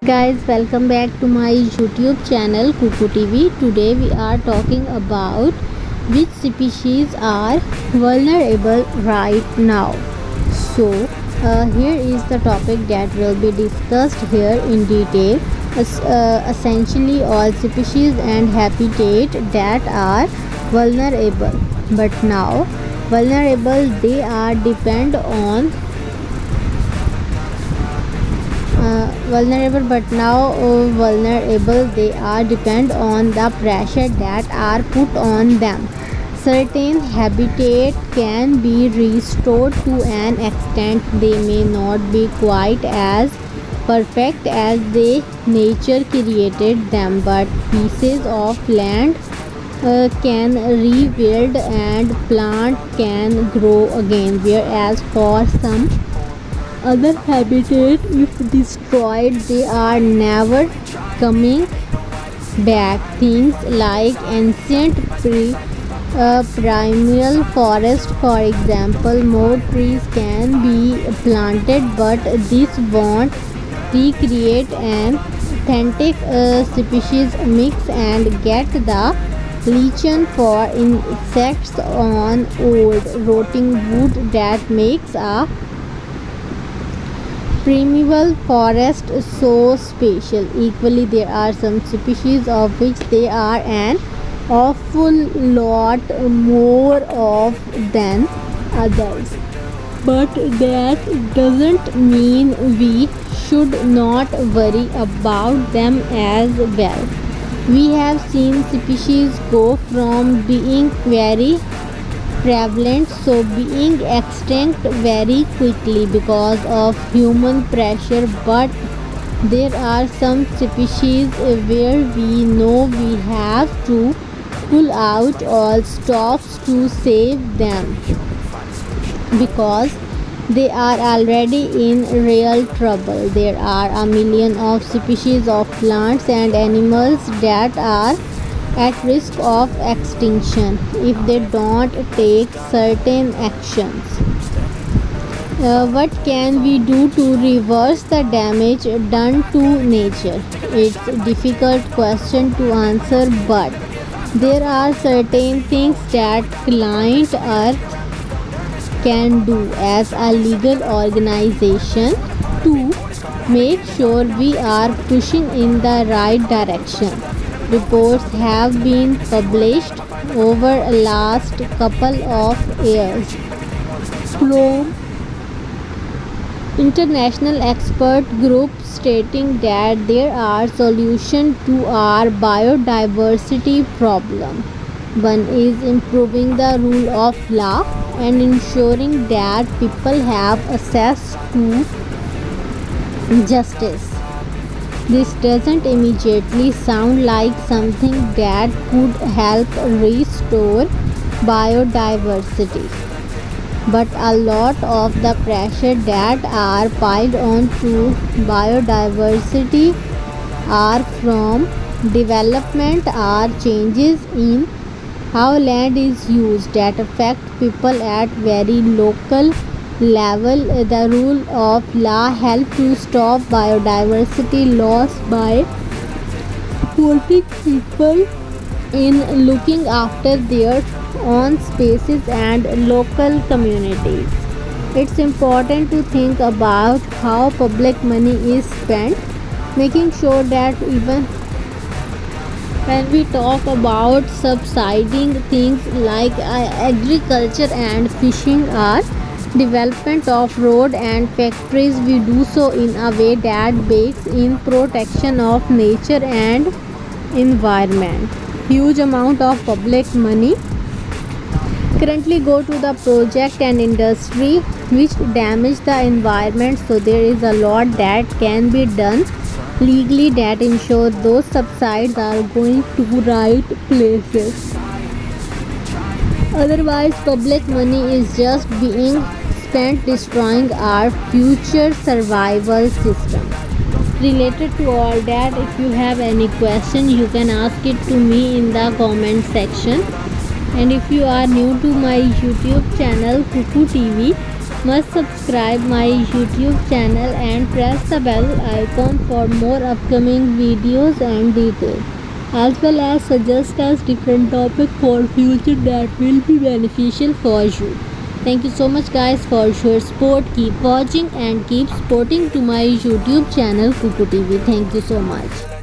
Guys, welcome back to my YouTube channel Cuckoo TV. Today we are talking about which species are vulnerable right now. So here is the topic that will be discussed here in detail. Essentially all species and habitat that are vulnerable, but now vulnerable they are depend on vulnerable they are depend on the pressure that are put on them. Certain habitat can be restored to an extent. They may not be quite as perfect as the nature created them, but pieces of land can rebuild and plant can grow again, whereas for some other habitat, if destroyed, they are never coming back. Things like ancient primeval forest, for example, more trees can be planted, but this won't recreate an authentic species mix and get the lichen for insects on old rotting wood that makes a primeval forest so special. Equally, there are some species of which there are an awful lot more of than others. But that doesn't mean we should not worry about them as well. We have seen species go from being very prevalent so being extinct very quickly because of human pressure, but there are some species where we know we have to pull out all stops to save them because they are already in real trouble. There are a million of species of plants and animals that are at risk of extinction if they don't take certain actions. What can we do to reverse the damage done to nature? It's a difficult question to answer, but there are certain things that Planet Earth can do as a legal organization to make sure we are pushing in the right direction. Reports have been published over the last couple of years from international expert groups stating that there are solutions to our biodiversity problem. One is improving the rule of law and ensuring that people have access to justice. This doesn't immediately sound like something that could help restore biodiversity, but a lot of the pressure that are piled onto biodiversity are from development or changes in how land is used that affect people at very local level. The rule of law helps to stop biodiversity loss by supporting people in looking after their own species and local communities. It's important to think about how public money is spent, making sure that even when we talk about subsidizing things like agriculture and fishing or development of road and factories, we do so in a way that bakes in protection of nature and environment. Huge amount of public money currently go to the project and industry which damage the environment, so there is a lot that can be done legally that ensure those subsidies are going to right places. Otherwise public money is just being spent destroying our future survival system. Related to all that, if you have any question you can ask it to me in the comment section. And if you are new to my YouTube channel Cuckoo TV, must subscribe my YouTube channel and press the bell icon for more upcoming videos and details, as well as suggest us different topic for future that will be beneficial for you. Thank you so much guys for your support. Keep watching and keep supporting to my YouTube channel Kuku TV. Thank you so much.